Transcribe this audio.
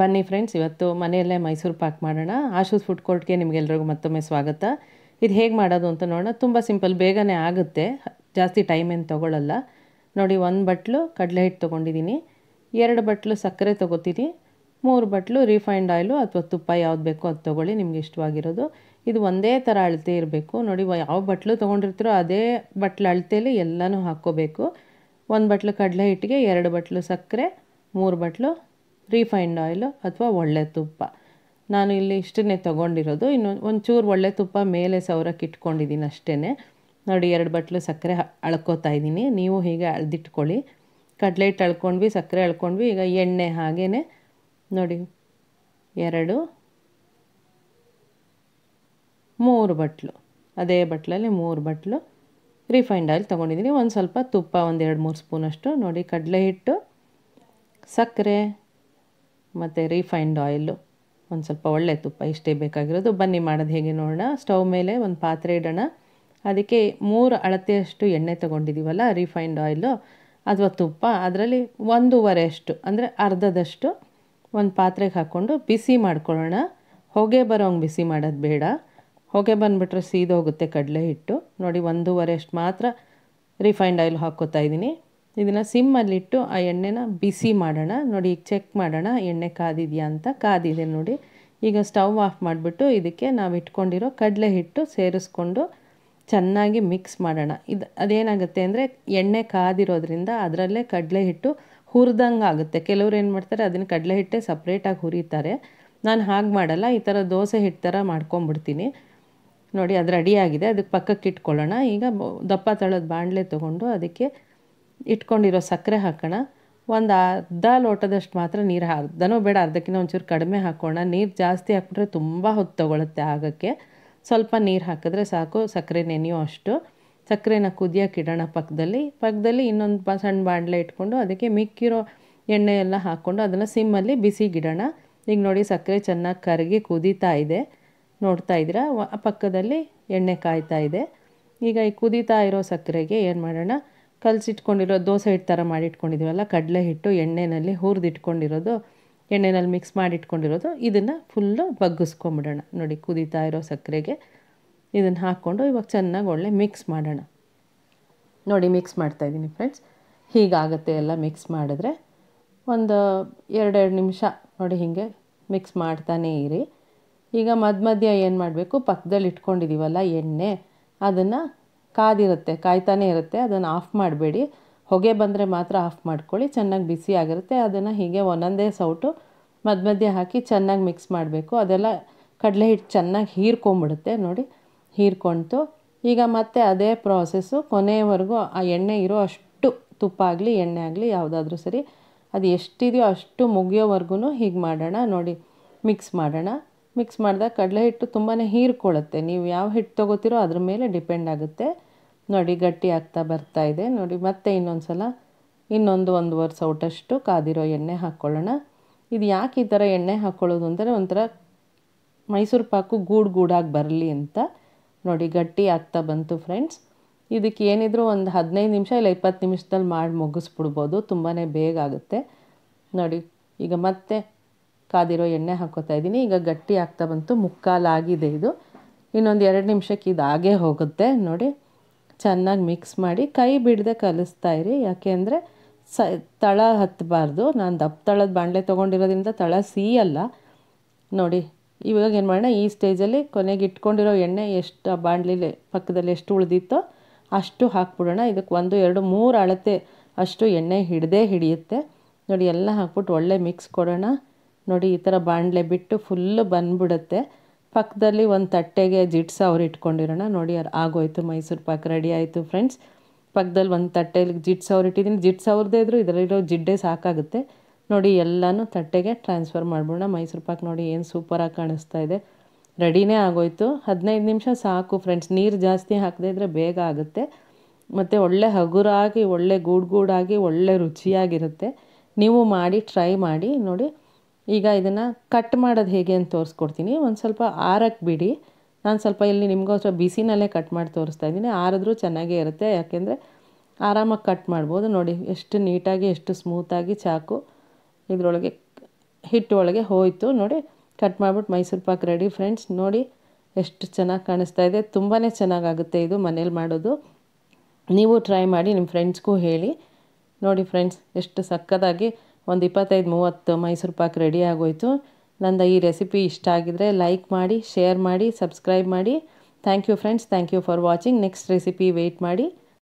ಬನ್ನಿ ಫ್ರೆಂಡ್ಸ್, ಇವತ್ತು ಮನೆಯಲ್ಲೇ ಮೈಸೂರು ಪಾಕ್ ಮಾಡೋಣ. ಆಶೂಸ್ ಫುಡ್ ಕೋರ್ಟ್ಗೆ ನಿಮಗೆಲ್ರಿಗೂ ಮತ್ತೊಮ್ಮೆ ಸ್ವಾಗತ. ಇದು ಹೇಗೆ ಮಾಡೋದು ಅಂತ ನೋಡೋಣ. ತುಂಬ ಸಿಂಪಲ್, ಬೇಗನೆ ಆಗುತ್ತೆ, ಜಾಸ್ತಿ ಟೈಮ್ ಏನು ತೊಗೊಳ್ಳಲ್ಲ. ನೋಡಿ, 1 ಬಟ್ಲು ಕಡಲೆ ಹಿಟ್ಟು ತೊಗೊಂಡಿದ್ದೀನಿ, 2 ಬಟ್ಲು ಸಕ್ಕರೆ ತೊಗೋತೀನಿ, 3 ಬಟ್ಲು ರಿಫೈನ್ಡ್ ಆಯಿಲು ಅಥವಾ ತುಪ್ಪ ಯಾವ್ದು ಬೇಕೋ ಅದು ತೊಗೊಳ್ಳಿ, ನಿಮ್ಗೆ ಇಷ್ಟವಾಗಿರೋದು. ಇದು ಒಂದೇ ಥರ ಅಳತೆ ಇರಬೇಕು. ನೋಡಿ, ಯಾವ ಬಟ್ಲು ತೊಗೊಂಡಿರ್ತೀರೋ ಅದೇ ಬಟ್ಲು ಅಳತೆಯಲ್ಲಿ ಎಲ್ಲನೂ ಹಾಕ್ಕೋಬೇಕು. 1 ಬಟ್ಲು ಕಡಲೆ ಹಿಟ್ಟಿಗೆ 2 ಬಟ್ಲು ಸಕ್ಕರೆ, 3 ಬಟ್ಲು ರಿಫೈನ್ಡ್ ಆಯಿಲು ಅಥವಾ ಒಳ್ಳೆ ತುಪ್ಪ. ನಾನು ಇಲ್ಲಿ ಇಷ್ಟನ್ನೇ ತೊಗೊಂಡಿರೋದು. ಇನ್ನು ಒಂಚೂರು ಒಳ್ಳೆ ತುಪ್ಪ ಮೇಲೆ ಸೌರಕ್ಕೆ ಇಟ್ಕೊಂಡಿದ್ದೀನಿ ಅಷ್ಟೇ. ನೋಡಿ, 2 ಬಟ್ಲು ಸಕ್ಕರೆ ಅಳ್ಕೋತಾ ಇದ್ದೀನಿ. ನೀವು ಹೀಗೆ ಅಳ್ದಿಟ್ಕೊಳ್ಳಿ. ಕಡಲೆ ಹಿಟ್ಟು ಅಳ್ಕೊಂಡ್ವಿ, ಸಕ್ಕರೆ ಅಳ್ಕೊಂಡ್ವಿ. ಈಗ ಎಣ್ಣೆ ಹಾಗೇ ನೋಡಿ 2 3 ಬಟ್ಲು, ಅದೇ ಬಟ್ಲಲ್ಲಿ 3 ಬಟ್ಲು ರಿಫೈನ್ಡ್ ಆಯಿಲ್ ತೊಗೊಂಡಿದ್ದೀನಿ. ಒಂದು ಸ್ವಲ್ಪ ತುಪ್ಪ, ಒಂದು 2-3 ಸ್ಪೂನಷ್ಟು. ನೋಡಿ, ಕಡಲೆ ಹಿಟ್ಟು, ಸಕ್ಕರೆ ಮತ್ತು ರಿಫೈನ್ಡ್ ಆಯಿಲು, ಒಂದು ಸ್ವಲ್ಪ ಒಳ್ಳೆ ತುಪ್ಪ, ಇಷ್ಟೇ ಬೇಕಾಗಿರೋದು. ಬನ್ನಿ ಮಾಡೋದು ಹೇಗೆ ನೋಡೋಣ. ಸ್ಟವ್ ಮೇಲೆ ಒಂದು ಪಾತ್ರೆ ಇಡೋಣ. ಅದಕ್ಕೆ 3 ಅಳತೆಯಷ್ಟು ಎಣ್ಣೆ ತೊಗೊಂಡಿದ್ದೀವಲ್ಲ, ರಿಫೈನ್ಡ್ ಆಯಿಲು ಅಥವಾ ತುಪ್ಪ, ಅದರಲ್ಲಿ 1.5 ಅಷ್ಟು ಅಂದರೆ ಅರ್ಧದಷ್ಟು ಒಂದು ಪಾತ್ರೆಗೆ ಹಾಕ್ಕೊಂಡು ಬಿಸಿ ಮಾಡ್ಕೊಳ್ಳೋಣ. ಹೊಗೆ ಬರೋಂಗೆ ಬಿಸಿ ಮಾಡೋದು ಬೇಡ. ಹೊಗೆ ಬಂದುಬಿಟ್ರೆ ಸೀದೋಗುತ್ತೆ ಕಡಲೆ ಹಿಟ್ಟು. ನೋಡಿ, 1.5 ಅಷ್ಟು ಮಾತ್ರ ರಿಫೈನ್ಡ್ ಆಯಿಲ್ ಹಾಕ್ಕೋತಾ ಇದ್ದೀನಿ. ಇದನ್ನು ಸಿಮ್ಮಲ್ಲಿಟ್ಟು ಆ ಎಣ್ಣೆನ ಬಿಸಿ ಮಾಡೋಣ. ನೋಡಿ, ಈಗ ಚೆಕ್ ಮಾಡೋಣ ಎಣ್ಣೆ ಕಾದಿದೆಯಾ ಅಂತ. ಕಾದಿದೆ ನೋಡಿ. ಈಗ ಸ್ಟವ್ ಆಫ್ ಮಾಡಿಬಿಟ್ಟು ಇದಕ್ಕೆ ನಾವು ಇಟ್ಕೊಂಡಿರೋ ಕಡಲೆ ಹಿಟ್ಟು ಸೇರಿಸ್ಕೊಂಡು ಚೆನ್ನಾಗಿ ಮಿಕ್ಸ್ ಮಾಡೋಣ. ಅದೇನಾಗುತ್ತೆ ಅಂದರೆ, ಎಣ್ಣೆ ಕಾದಿರೋದ್ರಿಂದ ಅದರಲ್ಲೇ ಕಡಲೆ ಹಿಟ್ಟು ಹುರಿದಂಗೆ ಆಗುತ್ತೆ. ಕೆಲವ್ರು ಏನು ಮಾಡ್ತಾರೆ, ಅದನ್ನು ಕಡಲೆ ಹಿಟ್ಟೆ ಸಪ್ರೇಟಾಗಿ ಹುರಿತಾರೆ. ನಾನು ಹಾಗೆ ಮಾಡಲ್ಲ, ಈ ಥರ ದೋಸೆ ಹಿಟ್ಟು ಥರ ಮಾಡ್ಕೊಂಬಿಡ್ತೀನಿ. ನೋಡಿ, ಅದು ರೆಡಿಯಾಗಿದೆ. ಅದಕ್ಕೆ ಪಕ್ಕಕ್ಕೆ ಇಟ್ಕೊಳ್ಳೋಣ. ಈಗ ದಪ್ಪ ತಳದ ಬಾಣಲೆ ತೊಗೊಂಡು ಅದಕ್ಕೆ ಇಟ್ಕೊಂಡಿರೋ ಸಕ್ಕರೆ ಹಾಕೋಣ. ಒಂದು ಅರ್ಧ ಲೋಟದಷ್ಟು ಮಾತ್ರ ನೀರು, ಅರ್ಧನೂ ಬೇಡ, ಅರ್ಧಕ್ಕಿಂತ ಒಂಚೂರು ಕಡಿಮೆ ಹಾಕೋಣ. ನೀರು ಜಾಸ್ತಿ ಹಾಕ್ಬಿಟ್ರೆ ತುಂಬ ಹೊತ್ತು ತೊಗೊಳುತ್ತೆ ಆಗೋಕ್ಕೆ. ಸ್ವಲ್ಪ ನೀರು ಹಾಕಿದ್ರೆ ಸಾಕು, ಸಕ್ಕರೆ ನೆನೆಯೋ ಅಷ್ಟು. ಸಕ್ಕರೆನ ಕುದಿಯೋಕೆ ಇಡೋಣ ಪಕ್ಕದಲ್ಲಿ ಇನ್ನೊಂದು ಸಣ್ಣ ಬಾಣಲೆ ಇಟ್ಕೊಂಡು ಅದಕ್ಕೆ ಮಿಕ್ಕಿರೋ ಎಣ್ಣೆ ಎಲ್ಲ ಹಾಕ್ಕೊಂಡು ಅದನ್ನು ಸಿಮ್ಮಲ್ಲಿ ಬಿಸಿಗಿಡೋಣ. ಈಗ ನೋಡಿ, ಸಕ್ಕರೆ ಚೆನ್ನಾಗಿ ಕರಗಿ ಕುದೀತಾ ಇದೆ, ನೋಡ್ತಾ ಇದ್ದೀರಾ. ಪಕ್ಕದಲ್ಲಿ ಎಣ್ಣೆ ಕಾಯ್ತಾ ಇದೆ. ಈಗ ಈ ಕುದೀತಾ ಇರೋ ಸಕ್ಕರೆಗೆ ಏನು ಮಾಡೋಣ, ಕಲಸಿಟ್ಕೊಂಡಿರೋ ದೋಸೆ ಹಿಟ್ಟು ಥರ ಮಾಡಿಟ್ಕೊಂಡಿದ್ದೀವಲ್ಲ ಕಡಲೆ ಹಿಟ್ಟು, ಎಣ್ಣೆಯಲ್ಲಿ ಹುರಿದಿಟ್ಕೊಂಡಿರೋದು, ಎಣ್ಣೆಯಲ್ಲಿ ಮಿಕ್ಸ್ ಮಾಡಿಟ್ಕೊಂಡಿರೋದು, ಇದನ್ನು ಫುಲ್ಲು ಬಗ್ಗಿಸ್ಕೊಂಬಿಡೋಣ. ನೋಡಿ, ಕುದೀತಾ ಇರೋ ಸಕ್ಕರೆಗೆ ಇದನ್ನು ಹಾಕ್ಕೊಂಡು ಇವಾಗ ಚೆನ್ನಾಗಿ ಒಳ್ಳೆ ಮಿಕ್ಸ್ ಮಾಡೋಣ. ನೋಡಿ, ಮಿಕ್ಸ್ ಮಾಡ್ತಾಯಿದ್ದೀನಿ ಫ್ರೆಂಡ್ಸ್. ಹೀಗಾಗುತ್ತೆ ಎಲ್ಲ ಮಿಕ್ಸ್ ಮಾಡಿದ್ರೆ. ಒಂದು 2 ನಿಮಿಷ ನೋಡಿ ಹೀಗೆ ಮಿಕ್ಸ್ ಮಾಡ್ತಾನೇ ಇರಿ. ಈಗ ಮಧ್ಯ ಏನು ಮಾಡಬೇಕು, ಪಕ್ಕದಲ್ಲಿ ಇಟ್ಕೊಂಡಿದ್ದೀವಲ್ಲ ಎಣ್ಣೆ, ಅದನ್ನು ಕಾಯ್ತಾನೇ ಇರುತ್ತೆ, ಅದನ್ನು ಆಫ್ ಮಾಡಬೇಡಿ. ಹೊಗೆ ಬಂದರೆ ಮಾತ್ರ ಆಫ್ ಮಾಡ್ಕೊಳ್ಳಿ. ಚೆನ್ನಾಗಿ ಬಿಸಿ ಆಗಿರುತ್ತೆ. ಅದನ್ನು ಹೀಗೆ ಒಂದೊಂದೇ ಸೌಟು ಮಧ್ಯ ಹಾಕಿ ಚೆನ್ನಾಗಿ ಮಿಕ್ಸ್ ಮಾಡಬೇಕು. ಅದೆಲ್ಲ ಕಡಲೆ ಹಿಟ್ಟು ಚೆನ್ನಾಗಿ ಹೀರ್ಕೊಂಬಿಡುತ್ತೆ. ನೋಡಿ, ಹೀರ್ಕೊಳ್ತು. ಈಗ ಮತ್ತೆ ಅದೇ ಪ್ರಾಸೆಸ್ಸು ಕೊನೆಯವರೆಗೂ ಆ ಎಣ್ಣೆ ಇರೋ ಅಷ್ಟು, ತುಪ್ಪ ಆಗಲಿ ಎಣ್ಣೆ ಆಗಲಿ ಯಾವುದಾದ್ರೂ ಸರಿ, ಅದು ಎಷ್ಟಿದೆಯೋ ಅಷ್ಟು ಮುಗಿಯೋವರೆಗೂ ಹೀಗೆ ಮಾಡೋಣ. ನೋಡಿ, ಮಿಕ್ಸ್ ಮಾಡೋಣ. ಮಿಕ್ಸ್ ಮಾಡಿದಾಗ ಕಡಲೆ ಹಿಟ್ಟು ತುಂಬಾ ಹೀರ್ಕೊಳ್ಳುತ್ತೆ. ನೀವು ಯಾವ ಹಿಟ್ಟು ತೊಗೋತೀರೋ ಅದ್ರ ಮೇಲೆ ಡಿಪೆಂಡ್ ಆಗುತ್ತೆ. ನೋಡಿ, ಗಟ್ಟಿ ಆಗ್ತಾ ಬರ್ತಾ ಇದೆ. ನೋಡಿ, ಮತ್ತೆ ಇನ್ನೊಂದು 1.5 ಸೌಟಷ್ಟು ಕಾದಿರೋ ಎಣ್ಣೆ ಹಾಕ್ಕೊಳ್ಳೋಣ. ಇದು ಯಾಕೆ ಈ ಥರ ಎಣ್ಣೆ ಹಾಕ್ಕೊಳ್ಳೋದು ಅಂದರೆ, ಒಂಥರ ಮೈಸೂರು ಪಾಕು ಗೂಡಾಗಿ ಬರಲಿ ಅಂತ. ನೋಡಿ, ಗಟ್ಟಿ ಆಗ್ತಾ ಬಂತು ಫ್ರೆಂಡ್ಸ್. ಇದಕ್ಕೆ ಏನಿದ್ರು ಒಂದು 15 ನಿಮಿಷ ಇಲ್ಲ 20 ನಿಮಿಷದಲ್ಲಿ ಮಾಡಿ ಮುಗಿಸ್ಬಿಡ್ಬೋದು, ತುಂಬಾ ಬೇಗ ಆಗುತ್ತೆ. ನೋಡಿ, ಈಗ ಮತ್ತೆ ಕಾದಿರೋ ಎಣ್ಣೆ ಹಾಕ್ಕೋತಾ ಇದ್ದೀನಿ. ಈಗ ಗಟ್ಟಿ ಆಗ್ತಾ ಬಂತು, ಮುಕ್ಕಾಲಾಗಿದೆ ಇದು. ಇನ್ನೊಂದು 2 ನಿಮಿಷಕ್ಕೆ ಇದು ಆಗೇ ಹೋಗುತ್ತೆ. ನೋಡಿ, ಚೆನ್ನಾಗಿ ಮಿಕ್ಸ್ ಮಾಡಿ ಕೈ ಬಿಡದೆ ಕಲಿಸ್ತಾ ಇರಿ. ಯಾಕೆ ಅಂದರೆ ತಳ ಹತ್ತಬಾರ್ದು. ನಾನು ದಪ್ಪ ತಳದ ಬಾಣಲೆ ತೊಗೊಂಡಿರೋದ್ರಿಂದ ತಳ ಸಿಯಲ್ಲ. ನೋಡಿ, ಇವಾಗ ಏನು ಮಾಡೋಣ, ಈ ಸ್ಟೇಜಲ್ಲಿ ಕೊನೆಗೆ ಇಟ್ಕೊಂಡಿರೋ ಎಣ್ಣೆ ಎಷ್ಟು ಆ ಬಾಣಲೆಲಿ ಪಕ್ಕದಲ್ಲಿ ಎಷ್ಟು ಉಳಿದಿತ್ತೋ ಅಷ್ಟು ಹಾಕ್ಬಿಡೋಣ. ಇದಕ್ಕೆ 1, 2, 3 ಅಳತೆ ಅಷ್ಟು ಎಣ್ಣೆ ಹಿಡಿಯುತ್ತೆ. ನೋಡಿ, ಎಲ್ಲ ಹಾಕ್ಬಿಟ್ಟು ಒಳ್ಳೆ ಮಿಕ್ಸ್ ಕೊಡೋಣ. ನೋಡಿ, ಈ ಥರ ಬಾಣಲೆ ಬಿಟ್ಟು ಫುಲ್ಲು ಬಂದುಬಿಡುತ್ತೆ. ಪಕ್ಕದಲ್ಲಿ ಒಂದು ತಟ್ಟೆಗೆ ಜಿಡ್ಡು ಸವರಿ ಇಟ್ಕೊಂಡಿರೋಣ. ನೋಡಿ, ಅದು ಆಗೋಯ್ತು, ಮೈಸೂರು ಪಾಕ್ ರೆಡಿ ಆಯಿತು ಫ್ರೆಂಡ್ಸ್. ಪಕ್ಕದಲ್ಲಿ ಒಂದು ತಟ್ಟೆಲಿ ಜಿಡ್ಡು ಸವರಿ ಇಟ್ಟಿದ್ದೀನಿ. ಜಿಡ್ಡು ಸವರದೇ ಇದ್ದರೂ ಇದರಲ್ಲಿರೋ ಜಿಡ್ಡೇ ಸಾಕಾಗುತ್ತೆ. ನೋಡಿ, ಎಲ್ಲನೂ ತಟ್ಟೆಗೆ ಟ್ರಾನ್ಸ್ಫರ್ ಮಾಡ್ಬಿಡೋಣ. ಮೈಸೂರು ಪಾಕ್ ನೋಡಿ ಏನು ಸೂಪರಾಗಿ ಕಾಣಿಸ್ತಾ ಇದೆ. ರೆಡಿನೇ ಆಗೋಯ್ತು. 15 ನಿಮಿಷ ಸಾಕು ಫ್ರೆಂಡ್ಸ್. ನೀರು ಜಾಸ್ತಿ ಹಾಕದೇ ಇದ್ದರೆ ಬೇಗ ಆಗುತ್ತೆ. ಮತ್ತು ಒಳ್ಳೆ ಹಗುರಾಗಿ, ಒಳ್ಳೆ ಗೂಡಾಗಿ, ಒಳ್ಳೆ ರುಚಿಯಾಗಿರುತ್ತೆ. ನೀವು ಮಾಡಿ ಟ್ರೈ ಮಾಡಿ ನೋಡಿ. ಈಗ ಇದನ್ನು ಕಟ್ ಮಾಡೋದು ಹೇಗೆ ಅಂತ ತೋರಿಸ್ಕೊಡ್ತೀನಿ. ಒಂದು ಸ್ವಲ್ಪ ಆರಕ್ಕೆ ಬಿಡಿ. ನಾನು ಸ್ವಲ್ಪ ಇಲ್ಲಿ ನಿಮಗೋಸ್ಕರ ಬಿಸಿನಲ್ಲೇ ಕಟ್ ಮಾಡಿ ತೋರಿಸ್ತಾ ಇದ್ದೀನಿ. ಆರಿದ್ರೂ ಚೆನ್ನಾಗೇ ಇರುತ್ತೆ, ಯಾಕೆಂದರೆ ಆರಾಮಾಗಿ ಕಟ್ ಮಾಡ್ಬೋದು. ನೋಡಿ, ಎಷ್ಟು ನೀಟಾಗಿ, ಎಷ್ಟು ಸ್ಮೂತಾಗಿ ಚಾಕು ಇದರೊಳಗೆ ಹಿಟ್ಟು ಒಳಗೆ ಹೋಯಿತು ನೋಡಿ. ಕಟ್ ಮಾಡಿಬಿಟ್ಟು ಮೈಸೂರು ಪಾಕ್ ರೆಡಿ ಫ್ರೆಂಡ್ಸ್. ನೋಡಿ ಎಷ್ಟು ಚೆನ್ನಾಗಿ ಕಾಣಿಸ್ತಾ ಇದೆ. ತುಂಬಾ ಚೆನ್ನಾಗಾಗುತ್ತೆ ಇದು ಮನೇಲಿ ಮಾಡೋದು. ನೀವು ಟ್ರೈ ಮಾಡಿ, ನಿಮ್ಮ ಫ್ರೆಂಡ್ಸ್ಗೂ ಹೇಳಿ. ನೋಡಿ ಫ್ರೆಂಡ್ಸ್, ಎಷ್ಟು ಸಕ್ಕತ್ತಾಗಿ ಒಂದು 25-30 ಮೈಸೂರು ಪಾಕ್ ರೆಡಿ ಆಗೋಯಿತು. ನಂದು ಈ ರೆಸಿಪಿ ಇಷ್ಟ ಆಗಿದ್ರೆ ಲೈಕ್ ಮಾಡಿ, ಶೇರ್ ಮಾಡಿ, ಸಬ್ಸ್ಕ್ರೈಬ್ ಮಾಡಿ. Thank you friends, thank you for watching. Next recipe wait ಮಾಡಿ.